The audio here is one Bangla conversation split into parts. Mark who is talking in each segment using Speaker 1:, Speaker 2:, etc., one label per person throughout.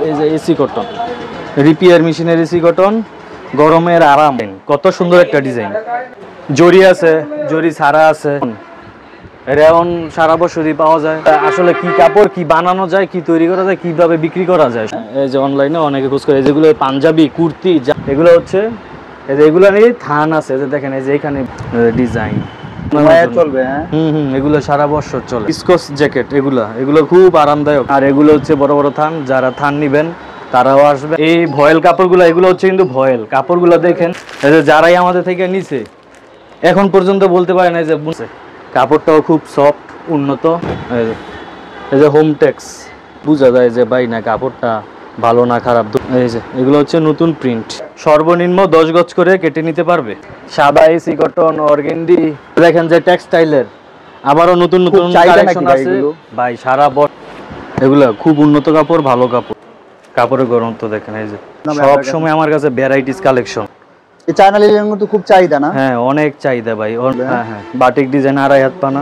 Speaker 1: এই যে এসি কটন, রিপেয়ার মেশিনের এসি কটন, গরমের আরাম। কত সুন্দর একটা ডিজাইন। জরি আছে, জরি ছাড়া আছে, রেওন সারা বছরই পাওয়া যায়। আসলে কি কাপড় কি বানানো যায়, কি তৈরি করা যায়, কিভাবে বিক্রি করা যায়, এই যে অনলাইনে অনেকে খোঁজ করে। যেগুলো পাঞ্জাবি কুর্তি, এগুলো হচ্ছে এই যে এগুলো নিয়ে থান আছে, যে দেখেন এই যে এখানে ডিজাইন চলবে। এগুলো সারা বছর চলে। স্কচ জ্যাকেট, এগুলো খুব আরামদায়ক। আর এগুলো হচ্ছে বড় বড় থান, যারা থান নিবেন তারাও আসবে। এই ভয়েল কাপড়গুলো, এগুলো হচ্ছে কিন্তু ভয়েল কাপড়গুলো দেখেন, এই যে যারাই আমাদের থেকে নিছে এখন পর্যন্ত বলতে পারে না যে বুঝছে। কাপড়টাও খুব সফট, উন্নত। এই যে হোমটেক্স, বোঝা যায় যে ভাই না কাপড়টা ভালো না খারাপ। এই যে এগুলো হচ্ছে নতুন প্রিন্ট, সর্বনিম্ন 10 গজ করে কেটে নিতে পারবে। সাদা এসি কটন, অর্গেন্ডি, দেখেন যে টেক্সটাইলের আবারও নতুন নতুন কালেকশন আছে ভাই সারা বছর। এগুলো খুব উন্নত কাপড়, ভালো কাপড়, কাপড়ের গরম তো দেখেন। এই যে সব সময় আমার কাছে ভ্যারাইটিস কালেকশন।
Speaker 2: এই চায়না লিলেন তো খুব চাহিদা না?
Speaker 1: হ্যাঁ, অনেক চাহিদা ভাই। হ্যাঁ, বাটিক ডিজাইন 2.5 হাত পানা।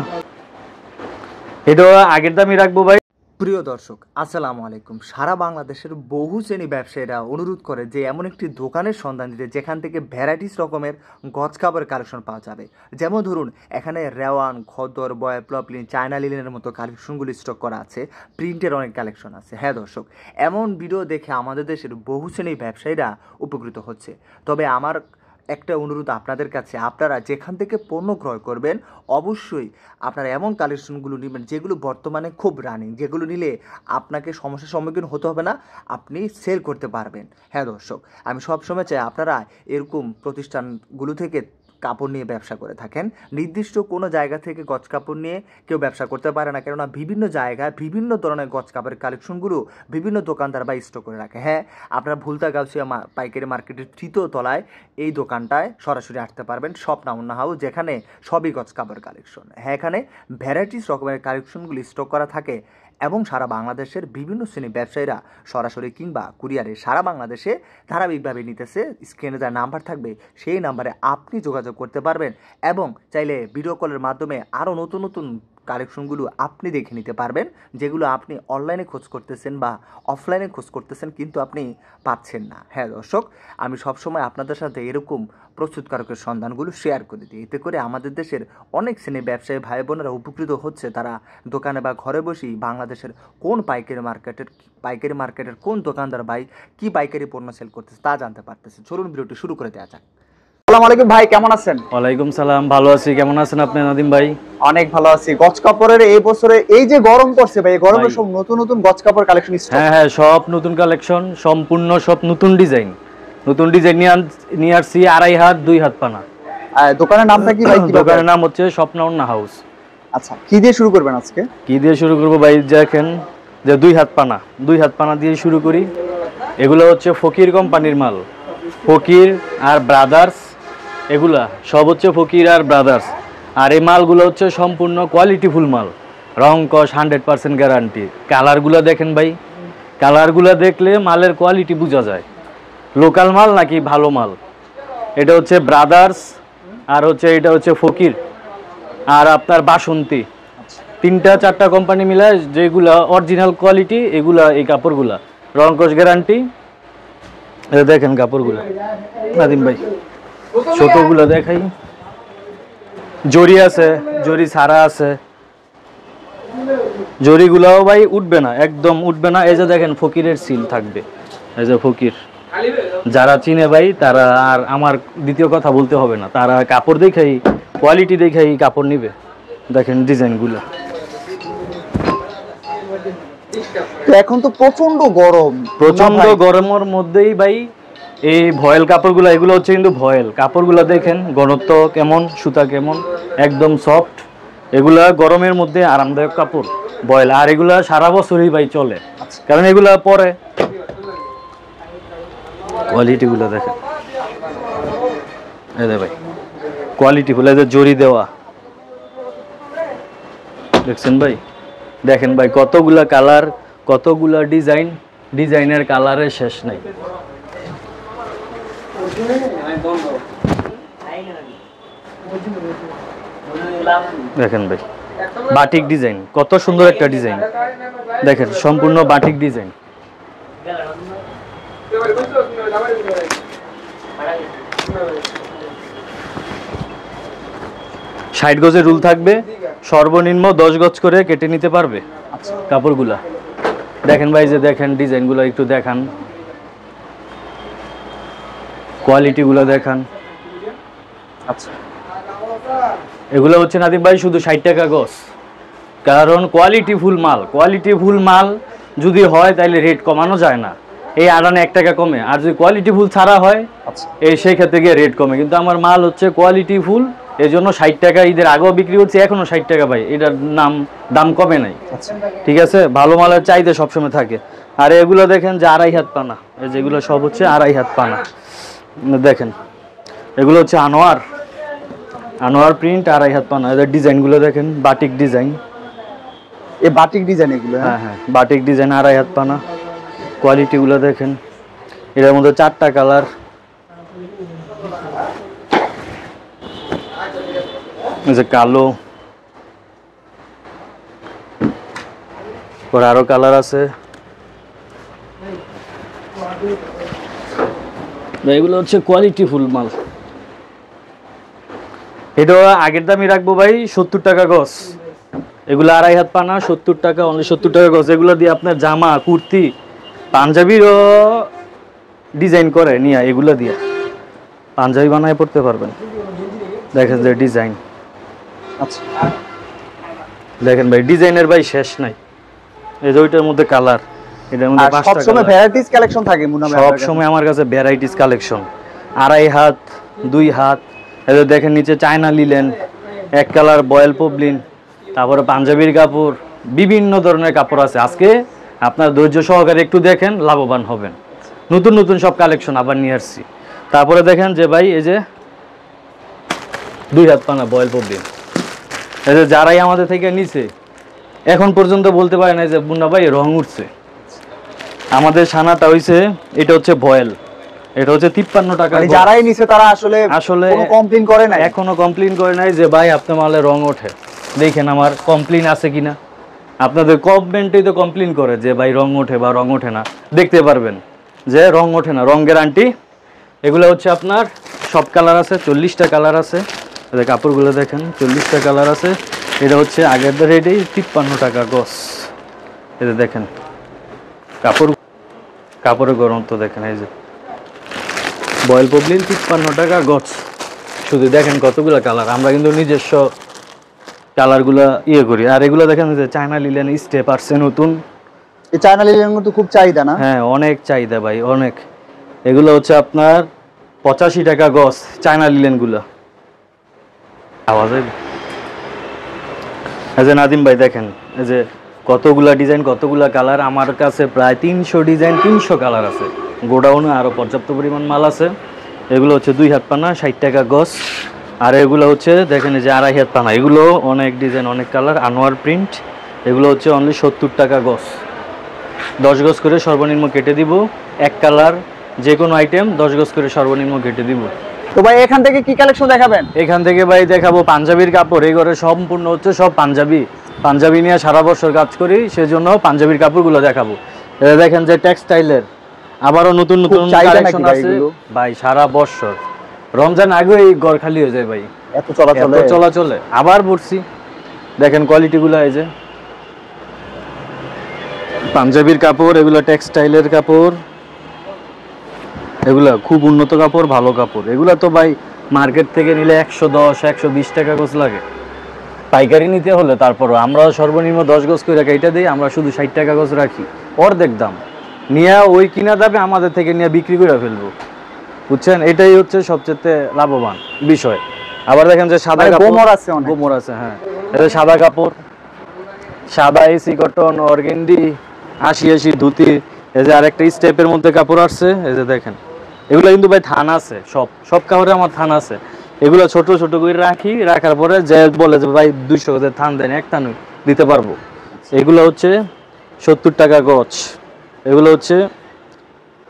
Speaker 1: এটা আগের দামই রাখবো ভাই।
Speaker 3: প্রিয় দর্শক, আসসালামু আলাইকুম। সারা বাংলাদেশের বহু শ্রেণী ব্যবসায়ীরা অনুরোধ করে যে এমন একটি দোকানের সন্ধান দিতে যেখান থেকে ভ্যারাইটিস রকমের গজ কাপড়ের কালেকশন পাওয়া যাবে। যেমন ধরুন, এখানে রেওয়ান, খদ্দর, বয়, প্লপলিন, চায়না লিলেনের মতো কালেকশনগুলি স্টক করা আছে। প্রিন্টের অনেক কালেকশন আছে। হ্যাঁ দর্শক, এমন ভিডিও দেখে আমাদের দেশের বহু শ্রেণী ব্যবসায়ীরা উপকৃত হচ্ছে। তবে আমার একটা অনুরোধ আপনাদের কাছে, আপনারা যেখান থেকে পণ্য ক্রয় করবেন অবশ্যই আপনারা এমন কালেকশনগুলো নেবেন যেগুলো বর্তমানে খুব রানিং, যেগুলো নিলে আপনাকে সমস্যার সম্মুখীন হতে হবে না, আপনি সেল করতে পারবেন। হ্যাঁ দর্শক, আমি সবসময় চাই আপনারা এরকম প্রতিষ্ঠানগুলো থেকে কাপড় নিয়ে ব্যবসা করে থাকেন। নির্দিষ্ট কোনো জায়গা থেকে গজ কাপড় নিয়ে কেউ ব্যবসা করতে পারে না, কেননা বিভিন্ন জায়গায় বিভিন্ন ধরনের গজ কাপড়ের কালেকশনগুলো বিভিন্ন দোকানদার বা স্টক করে রাখে। হ্যাঁ, আপনারা ভুলতা গাউসিয়া পাইকারি মার্কেটের 3য় তলায় এই দোকানটায় সরাসরি আসতে পারবেন, স্বপ্নামন্না হাউস, যেখানে সবই গজ কাপড়ের কালেকশন। হ্যাঁ, এখানে ভ্যারাইটিস রকমের কালেকশনগুলি স্টক করা থাকে এবং সারা বাংলাদেশের বিভিন্ন শ্রেণীর ব্যবসায়ীরা সরাসরি কিংবা কুরিয়ারে সারা বাংলাদেশে ধারাবাহিকভাবে নিতেছে। স্ক্রিনে যা নাম্বার থাকবে সেই নাম্বারে আপনি যোগাযোগ করতে পারবেন এবং চাইলে ভিডিও কলের মাধ্যমে আরও নতুন নতুন কালেকশনগুলো আপনি দেখে নিতে পারবেন, যেগুলো আপনি অনলাইনে খোঁজ করতেছেন বা অফলাইনে খোঁজ করতেছেন কিন্তু আপনি পাচ্ছেন না। হ্যাঁ দর্শক, আমি সবসময় আপনাদের সাথে এরকম প্রস্তুতকারকের সন্ধানগুলো শেয়ার করে দিই। এতে করে আমাদের দেশের অনেক শ্রেণীর ব্যবসায়ী ভাই বোনেরা উপকৃত হচ্ছে। তারা দোকানে বা ঘরে বসেই বাংলাদেশের কোন পাইকারি মার্কেটের কোন দোকানদার ভাই কি পাইকারি পণ্য সেল করতেছে তা জানতে পারতেছে। চলুন ভিডিওটি শুরু করে দেওয়া যাক।
Speaker 2: আসসালামু আলাইকুম ভাই, কেমন আছেন?
Speaker 1: ওয়ালাইকুম সালাম, ভালো আছি। কেমন আছেন আপনি নাদিম ভাই?
Speaker 2: অনেক ভালো আছি। গজ কাপড়ের এই বছরে এই যে গরম পড়ছে ভাই, এই গরমে সব নতুন নতুন গজ কাপড় কালেকশন স্টক।
Speaker 1: হ্যাঁ, সব নতুন কালেকশন, সম্পূর্ণ সব নতুন ডিজাইন নিয়ে আসছি। 2.5 হাত 2 হাত পানা।
Speaker 2: দোকানের নামটা কি ভাই?
Speaker 1: দোকানের নাম হচ্ছে স্বপ্নামন্না হাউস।
Speaker 2: আচ্ছা, কি দিয়ে শুরু করবেন আজকে?
Speaker 1: কি দিয়ে শুরু করবো ভাই? দেখেন যে 2 হাত পানা দিয়ে শুরু করি। এগুলো হচ্ছে ফকির কোম্পানির মাল, ফকির আর ব্রাদার্স। এগুলা সব হচ্ছে ফকির আর ব্রাদার্স। আর এই মালগুলো হচ্ছে সম্পূর্ণ কোয়ালিটিফুল মাল, রং কস 100% গ্যারান্টি। কালারগুলো দেখেন ভাই, কালারগুলো দেখলে মালের কোয়ালিটি বোঝা যায় লোকাল মাল নাকি ভালো মাল। এটা হচ্ছে ব্রাদার্স, আর হচ্ছে এটা হচ্ছে ফকির, আর আপনার বাসন্তী। 3-4টা কোম্পানি মিলায় যেগুলা অরিজিনাল কোয়ালিটি, এগুলা এই কাপড়গুলা রং কস গ্যারান্টি। এটা দেখেন কাপড়গুলো নাদিম ভাই, ছোটগুলো দেখাই। জরি আছে, জরি ছাড়া আছে। জরিগুলাও ভাই উঠবে না, একদম উঠবে না। এই যে দেখেন ফকিরের সিল থাকবে, এই যে ফকির। যারা চিনে ভাই তারা আর আমার দ্বিতীয় কথা বলতে হবে না, তারা কাপড় দেখাই, কোয়ালিটি দেখাই কাপড় নিবে। দেখেন ডিজাইনগুলো।
Speaker 2: তো এখন তো প্রচন্ড
Speaker 1: গরমের মধ্যেই ভাই এই ভয়েল কাপড়গুলো, এগুলো হচ্ছে কিন্তু ভয়েল কাপড়গুলো। দেখেন ঘনত্ব কেমন, সুতা কেমন, একদম সফট। এগুলা গরমের মধ্যে আরামদায়ক কাপড় ভয়েল। আর এগুলা সারা বছরই ভাই চলে, কারণ এগুলা পরে। কোয়ালিটিগুলো দেখেন, এই ভাই কোয়ালিটিফুল। এই যে জরি দেওয়া দেখছেন ভাই, দেখেন ভাই কতগুলা কালার, কতগুলা ডিজাইনের কালারের শেষ নাই। দেখেন ভাই বাটিক ডিজাইন, কত সুন্দর একটা ডিজাইন। দেখেন সম্পূর্ণ বাটিক ডিজাইন। ষাট গজের রুল থাকবে, সর্বনিম্ন 10 গজ করে কেটে নিতে পারবে কাপড়গুলা। দেখেন ভাই, যে দেখেন ডিজাইনগুলো একটু দেখান, কোয়ালিটিগুলো দেখান।
Speaker 2: আচ্ছা,
Speaker 1: এগুলো হচ্ছে নাদিম ভাই শুধু 60 টাকা গজ, কারণ কোয়ালিটি ফুল মাল যদি হয় তাহলে রেট কমানো যায় না, এই আড়ানে 1 টাকা কমে। আর যদি কোয়ালিটি ফুল ছাড়া হয়
Speaker 2: আচ্ছা,
Speaker 1: এই সেই ক্ষেত্রে গিয়ে রেট কমে, কিন্তু আমার মাল হচ্ছে কোয়ালিটি ফুল, এই জন্য 60 টাকা ঈদের আগেও বিক্রি করছি, এখনো 60 টাকা ভাই, এটার দাম কমে নাই।
Speaker 2: আচ্ছা,
Speaker 1: ঠিক আছে, ভালো মালের চাহিদা সবসময় থাকে। আর এগুলো দেখেন যে 2.5 হাত পানা, এই যেগুলো সব হচ্ছে 2.5 হাত পানা। দেখেন এগুলো হচ্ছে আনোয়ার প্রিন্ট 2.5 হাত পানা। এদের ডিজাইনগুলো দেখেন, বাটিক ডিজাইন,
Speaker 2: এই বাটিক ডিজাইন এগুলো।
Speaker 1: হ্যাঁ হ্যাঁ, বাটিক ডিজাইন 2.5 হাত পানা। কোয়ালিটিগুলো দেখেন, এটার মধ্যে 4টা কালার, এই যে কালো, পরে আরো কালার আছে। এগুলো হচ্ছে কোয়ালিটি ফুল মাল। এটা আগের দামই রাখবো ভাই 70 টাকা গজ। এগুলো 2.5 হাত পানা, 70 টাকা, অনলি 70 টাকা গজ। এগুলো দিয়ে আপনার জামা, কুর্তি, পাঞ্জাবিরও ডিজাইন করে নিয়ে, এগুলো দিয়ে পাঞ্জাবি বানায় পড়তে পারবেন। দেখেন যে ডিজাইন,
Speaker 2: আচ্ছা,
Speaker 1: দেখেন ভাই ডিজাইনের ভাই শেষ নাই। এই যে ওইটার মধ্যে কালার, এটার মধ্যে 5টা
Speaker 2: সব সময় ভ্যারাইটিস কালেকশন থাকে মুন্না ভাই।
Speaker 1: সব সময় আমার কাছে ভ্যারাইটিস কালেকশন। 2.5 হাত, 2 হাত, এই যে দেখেন নিচে চায়না লিলেন, 1 কালার বয়েল পবলিন, তারপরে পাঞ্জাবির কাপড়, বিভিন্ন ধরনের কাপড় আছে। আজকে আপনার ধৈর্য সহকারে একটু দেখেন, লাভবান হবেন। নতুন নতুন সব কালেকশন আবার নিয়ে আসছি। তারপরে দেখেন যে ভাই এই যে 2 হাত পানা বয়েল পবলিন, এই যে যারাই আমাদের থেকে নিছে এখন পর্যন্ত বলতে পারে না যে মুন্না ভাই রং উঠছে। আমাদের সানাটা হইছে, এটা হচ্ছে ভয়েল, এটা হচ্ছে 53 টাকা।
Speaker 2: মানে যারাই নিছে তারা আসলে কোনো কমপ্লেইন করে না,
Speaker 1: এখনো কমপ্লেইন করে নাই যে ভাই আপনার মালে রং ওঠে। দেখেন আমার কমপ্লেইন আছে কিনা। আপনাদের কমেন্টেই তো কমপ্লেইন করে যে ভাই রং ওঠে বা রং ওঠে না। দেখতে পারবেন যে রং ওঠে না, রং গ্যারান্টি। এগুলো হচ্ছে আপনার সব কালার আছে, 40টা কালার আছে। এই কাপড়গুলো দেখেন, 40টা কালার আছে। এটা হচ্ছে আগের রেটেই 53 টাকা গজ। এটা দেখেন কাপড়ের গরম তো দেখেন, এই যে বয়েল পবলিন 53 টাকা গজ। শুধু দেখেন কতগুলো কালার, আমরা কিন্তু নিজস্ব কালারগুলো করি। আর এগুলো দেখেন যে চায়না লিলেন স্টেপ আসছে নতুন,
Speaker 2: এই চায়না লিলেন তো খুব চাহিদা না?
Speaker 1: হ্যাঁ অনেক চাহিদা ভাই, অনেক। এগুলো হচ্ছে আপনার 85 টাকা গজ, চায়না লিলেনগুলো। আওয়াজ হয়? এই যে নাদিম ভাই দেখেন, এই যে কতগুলা ডিজাইন, কতগুলা কালার। আমার কাছে প্রায় 300 ডিজাইন, 300 কালার আছে। গোডাউনে আরো পর্যাপ্ত পরিমাণ মাল আছে। এগুলো হচ্ছে 2 হাত পানা, 60 টাকা গজ। আর এগুলো হচ্ছে দেখেন এই যে 2.5 হাত পানা, এগুলো অনেক ডিজাইন, অনেক কালার, আনোয়ার প্রিন্ট। এগুলো হচ্ছে অনলি 70 টাকা গজ। 10 গজ করে সর্বনিম্ন কেটে দিব। 1 কালার যে কোনো আইটেম 10 গজ করে সর্বনিম্ন কেটে দিব।
Speaker 2: তো ভাই এখান থেকে কি কালেকশন দেখাবেন?
Speaker 1: এখান থেকে ভাই দেখাবো পাঞ্জাবির কাপড়। এই ঘরে সম্পূর্ণ হচ্ছে সব পাঞ্জাবি নিয়ে সারা বছর কাজ করি, সেজন্য পাঞ্জাবির কাপড়গুলো দেখাবো। এটা দেখেন যে টেক্সটাইলের আবারও নতুন নতুন কালেকশন আছে ভাই। সারা বছর রমজান আগে এই ঘর খালি হয়ে যায় ভাই,
Speaker 2: এত চলাচলে।
Speaker 1: আবার বলছি দেখেন কোয়ালিটিগুলো, এই যে পাঞ্জাবির কাপড়, এগুলো টেক্সটাইলের কাপড়, এগুলা খুব উন্নত কাপড়, ভালো কাপড়। এগুলা তো ভাই মার্কেট থেকে নিলে 110 120 টাকা গজ লাগে। পাইকারি নিতে হলে তারপরও আমরা সর্বনিম্ন 10 গজ করে এটা দিই, আমরা শুধু 60 টাকা গজ রাখি, অর্ধেক দাম নিয়ে ওই কিনা দামে আমাদের থেকে নিয়ে বিক্রি করে ফেলবো, বুঝছেন? এটাই হচ্ছে সবচেয়ে লাভবান বিষয়। আবার দেখেন যে সাদা গোমর আছে, হ্যাঁ এটা সাদা কাপড়, সাদা এসি কটন, অর্গেন্ডি, 80 ধুতি। এই যে আরেকটা স্টেপের মধ্যে কাপড় আসছে, এই যে দেখেন। এগুলো কিন্তু ভাই থান আছে, সব কাপড়ে আমার থান আছে। এগুলো ছোট ছোট করে রাখি, রাখার পরে যে বলে যে ভাই 200 গজের থান দেন, এক থান দিতে পারবো। এগুলো হচ্ছে 70 টাকা গজ। এগুলো হচ্ছে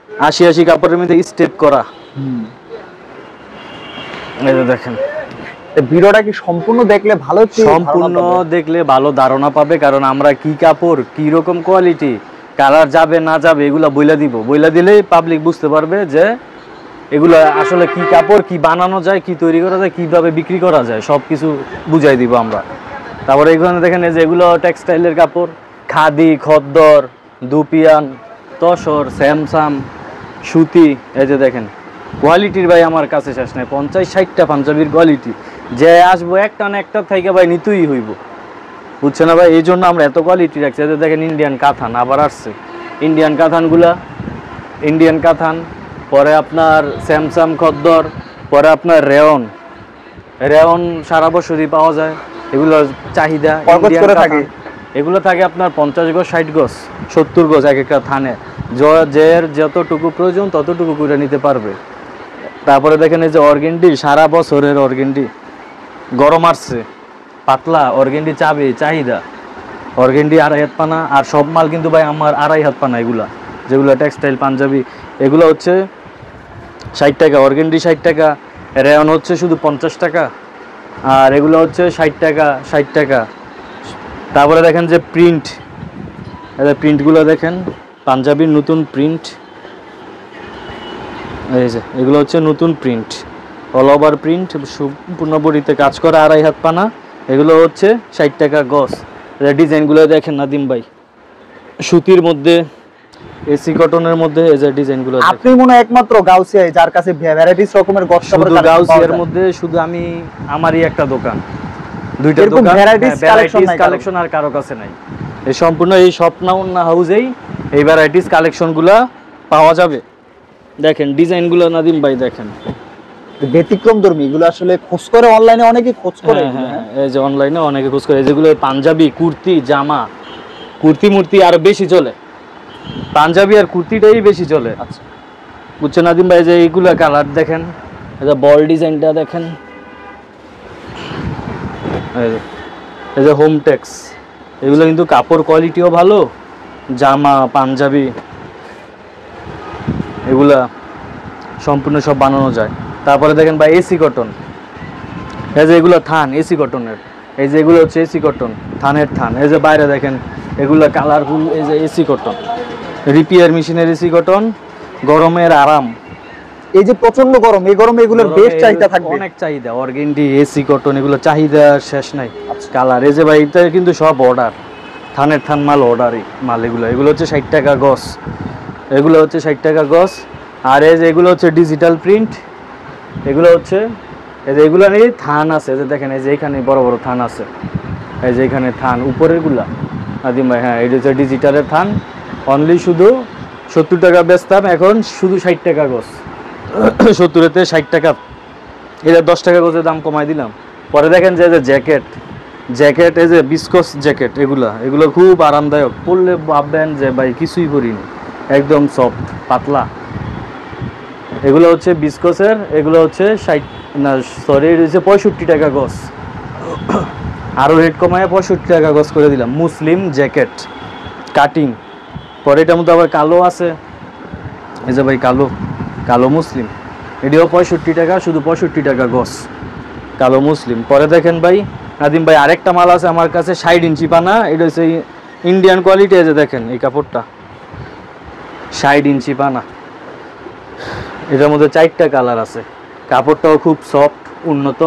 Speaker 1: 80 কাপড়ের মধ্যে স্টেপ করা। এই যে দেখেন।
Speaker 2: ভিডিওটা কি সম্পূর্ণ দেখলে
Speaker 1: সম্পূর্ণ দেখলে ভালো ধারণা পাবে, কারণ আমরা কি কাপড়, কি রকম কোয়ালিটি, কালার যাবে না যাবে এগুলা বইলা দিব, বইলা দিলেই পাবলিক বুঝতে পারবে যে এগুলা আসলে কি কাপড়, কি বানানো যায়, কি তৈরি করা যায়, কিভাবে বিক্রি করা যায়, সব কিছু বুঝাই দিব আমরা। তারপরে এখানে দেখেন যে এগুলো টেক্সটাইলের কাপড়, খাদি, খদ্দর, দুপিয়ান, তসর, স্যামসাম, সুতি। এই যে দেখেন কোয়ালিটির ভাই আমার কাছে শেষ নাই, 50-60টা পাঞ্জাবির কোয়ালিটি, যে আসবো একটা না একটা থেকে ভাই নিতেই হইব, বুঝছে না ভাই? এই জন্য আমরা এত কোয়ালিটি রাখছি। এতে দেখেন ইন্ডিয়ান কাথান আবার আসছে, ইন্ডিয়ান কাথানগুলা, ইন্ডিয়ান কাথান, পরে আপনার স্যামসাম খদ্দর, পরে আপনার রেয়ন, রেয়ন সারা বছরই পাওয়া যায়, এগুলো চাহিদা। ইন্ডিয়ান কাথান এগুলো থাকে আপনার 50 গজ, 60 গজ, 70 গজ এক একটা থানে, যের যতটুকু প্রয়োজন ততটুকু করে নিতে পারবে। তারপরে দেখেন এই যে অর্গেন্ডি, সারা বছরের অর্গেন্ডি, গরম আসছে, পাতলা অর্গেন্ডি চাবে চাহিদা, অর্গেন্ডি 2.5 হাত পানা। আর সব মাল কিন্তু ভাই আমার 2.5 হাত পানা, এগুলা যেগুলো টেক্সটাইল পাঞ্জাবি, এগুলো হচ্ছে 60 টাকা, অর্গেন্ডি 60 টাকা, রেয়ন হচ্ছে শুধু 50 টাকা, আর এগুলো হচ্ছে 60 টাকা, 60 টাকা। তারপরে দেখেন যে প্রিন্ট, প্রিন্টগুলো দেখেন, পাঞ্জাবির নতুন প্রিন্ট, এই যে এগুলো হচ্ছে নতুন প্রিন্ট, অল ওভার প্রিন্ট, সম্পূর্ণ বডিতে কাজ করা, 2.5 হাত পানা, এগুলো হচ্ছে 60 টাকা গজ। ডিজাইনগুলো দেখেন নাদিম ভাই, সুতির মধ্যে, এসি কটনের মধ্যে, এই যে ডিজাইনগুলো।
Speaker 2: আপনি মনে হয় একমাত্র গাউসিয়ায় যার কাছে ভ্যারাইটিস রকমের গজ কাপড়,
Speaker 1: শুধু গাউসিয়ার মধ্যে শুধু আমি, আমারই একটা দোকান, দুইটা দোকান, ভ্যারাইটিস কালেকশন আর কারো কাছে নাই। এই সম্পূর্ণ এই স্বপ্না হাউসেই এই ভ্যারাইটিস কালেকশনগুলো পাওয়া যাবে। দেখেন ডিজাইনগুলো নাদিম ভাই দেখেন,
Speaker 2: ব্যতিক্রমধর্মী, এগুলো আসলে খোঁজ করে অনলাইনে, অনেকে খোঁজ করে।
Speaker 1: হ্যাঁ, এই যে অনলাইনে অনেকে খোঁজ করে, যেগুলো পাঞ্জাবি, কুর্তি, জামা, কুর্তি মূর্তি আর বেশি চলে, পাঞ্জাবি আর কুর্তিটাই বেশি চলে।
Speaker 2: আচ্ছা,
Speaker 1: বুঝছেন নাদিম ভাই? যে এইগুলো কালার দেখেন, এই যে বল ডিজাইনটা দেখেন, এই যে হোম টেক্স, এগুলো কিন্তু কাপড় কোয়ালিটিও ভালো, জামা, পাঞ্জাবি, এগুলা সম্পূর্ণ সব বানানো যায়। তারপরে দেখেন ভাই এসি কটন, এই যে এগুলো থান এসি কটনের, এই যে এগুলো হচ্ছে এসি কটন, থানের থান। এই যে বাইরে দেখেন এগুলো কালারফুল, এই যে এসি কটন, রিপেয়ার মেশিনের এসি কটন, গরমের আরাম।
Speaker 2: এই যে প্রচন্ড গরম, এই গরমে এগুলোর বেশ চাহিদা থাকবে,
Speaker 1: অনেক চাহিদা। অর্গেন্ডি, এসি কটন, এগুলো চাহিদা শেষ নাই। কালার এই যে ভাই, এটা কিন্তু সব অর্ডার, থানের থান মাল, অর্ডারই মাল। এগুলো হচ্ছে 60 টাকা গজ, এগুলো হচ্ছে 60 টাকা গজ। আর এই যে এগুলো হচ্ছে ডিজিটাল প্রিন্ট, এগুলো হচ্ছে এই যে এগুলো নিয়ে থান আছে, যে দেখেন এই যে এখানে বড় বড় থান আছে, এই যে এখানে থান উপরের গুলা নাদিম ভাই। হ্যাঁ, এটা হচ্ছে ডিজিটালের থান, অনলি শুধু 70 টাকা বেচতাম, এখন শুধু 60 টাকা গজ, 70-এতে 60 টাকা, এটা 10 টাকা গজের দাম কমাই দিলাম। পরে দেখেন যে জ্যাকেট, জ্যাকেট এই যে বিস্কস জ্যাকেট, এগুলো খুব আরামদায়ক, পরলে ভাববেন যে ভাই কিছুই পরিনি, একদম সফট পাতলা। এগুলো হচ্ছে বিস্কসের, এগুলো হচ্ছে 65 টাকা গজ, আরও রেট কমায় 65 টাকা গজ করে দিলাম। মুসলিম জ্যাকেট কাটিং, পরে এটার মধ্যে আবার কালো আছে, এই যে ভাই কালো, কালো মুসলিম, এটিও 65 টাকা, শুধু 65 টাকা গজ, কালো মুসলিম। পরে দেখেন ভাই নাদিম ভাই আরেকটা মাল আছে আমার কাছে, 60 ইঞ্চি পানা, এটা হচ্ছে ইন্ডিয়ান কোয়ালিটি। এই যে দেখেন এই কাপড়টা 60 ইঞ্চি পানা, এটার মধ্যে 4টা কালার আছে, কাপড়টাও খুব সফট উন্নত।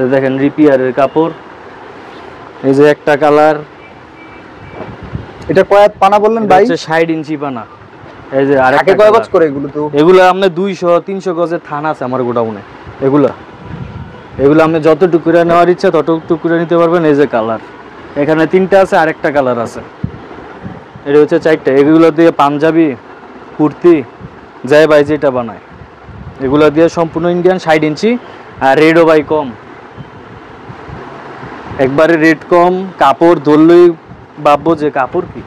Speaker 1: এই দেখেন রিপেয়ারের কাপড়, এই যে একটা কালার,
Speaker 2: এটা কয় পানা বললেন ভাই?
Speaker 1: 60 ইঞ্চি পানা। এই যে
Speaker 2: আরেকটা কয় গজ করে এগুলো? তো
Speaker 1: এগুলো আপনি 200-300 গজের থান আছে আমার গোডাউনে, এগুলো আপনি যতটুকু করে নেওয়ার ইচ্ছা ততটুকু করে নিতে পারবেন। এই যে কালার এখানে 3টা আছে, আরেকটা কালার আছে, এটা হচ্ছে 4টা। এগুলো দিয়ে পাঞ্জাবি, কুর্তি, যাই ভাই যেটা বানায়, এগুলো দিয়ে সম্পূর্ণ ইন্ডিয়ান, 60 ইঞ্চি। আর রেটও ভাই কম, একবারে রেট কম। কাপড় ধরলেই ভাববো যে কাপড় কি,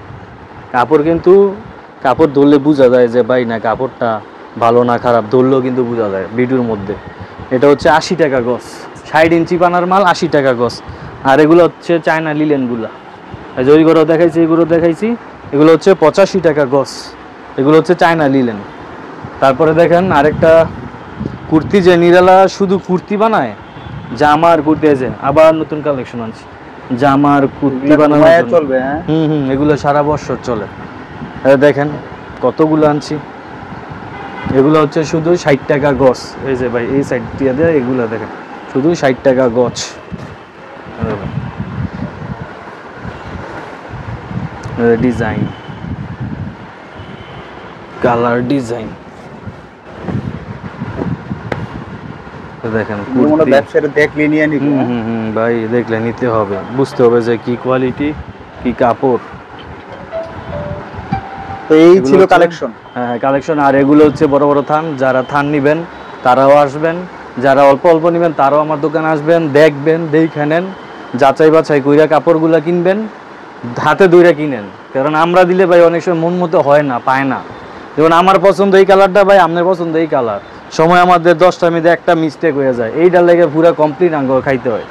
Speaker 1: কাপড় কিন্তু কাপড় ধরলে বোঝা যায় যে ভাই না কাপড়টা ভালো না খারাপ, ধরলেও কিন্তু বোঝা যায় ভিডিওর মধ্যে। এটা হচ্ছে 80 টাকা গজ, 60 ইঞ্চি পানার মাল, 80 টাকা গজ। আর এগুলো হচ্ছে চায়না লিলেনগুলা, এই যে ওইগুলো দেখাইছি, এগুলো দেখাইছি, এগুলো হচ্ছে 85 টাকা গজ, এগুলো হচ্ছে চায়না লিলেন। তারপরে দেখেন আরেকটা কুর্তি, যে নিরালা শুধু কুর্তি বানায়, জামার কুর্তি, আছে আবার নতুন কালেকশন আনছি, জামার কুর্তি বানানো চলবে। এগুলো সারা বছর চলে, দেখেন কতগুলো আনছি, এগুলো হচ্ছে শুধু 60 টাকা গছ। এই যে ভাই এই সাইড দিয়ে দেয়, এগুলো দেখেন শুধু 60 টাকা গছ। ডিজাইন, কালার ডিজাইন দেখেন, কুর্তি।
Speaker 2: ব্যবসায়ীরা দেখলে নিয়ে নিবে।
Speaker 1: ভাই দেখলে নিতে হবে, বুঝতে হবে যে কি কোয়ালিটি, কি কাপড়।
Speaker 2: তো এই
Speaker 1: এগুলো
Speaker 2: ছিল
Speaker 1: হচ্ছে-
Speaker 2: কালেকশন।
Speaker 1: হ্যাঁ কালেকশন। আর এগুলো হচ্ছে বড় বড় থান, যারা থান নিবেন তারাও আসবেন, যারা অল্প অল্প নিবেন তারাও আমার দোকানে আসবেন, দেখবেন, দেখে নেন, যাচাই বাছাই কইরা কাপড়গুলা কিনবেন, হাতে ধইরা কিনেন। কারণ আমরা দিলে ভাই অনেক সময় মন মতো হয় না, পায় না। যেমন আমার পছন্দ এই কালারটা, ভাই আপনার পছন্দ এই কালার, সময় আমাদের 10টার মধ্যে একটা মিস্টেক হয়ে যায়, এইটার লেগে পুরো কমপ্লিট আঙ্গ খাইতে হয়।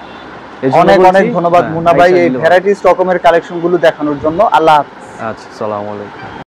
Speaker 1: এই জন্য
Speaker 2: অনেক
Speaker 1: বলছি,
Speaker 2: অনেক ধন্যবাদ
Speaker 1: হ্যাঁ,
Speaker 2: মুন্না ভাই
Speaker 1: আইসা
Speaker 2: এই
Speaker 1: নিলে ভালো।
Speaker 2: ভ্যারাইটিস রকমের কালেকশন গুলো দেখানোর জন্য। আল্লাহ হাফেজ।
Speaker 1: আচ্ছা, সালাম আলাইকুম।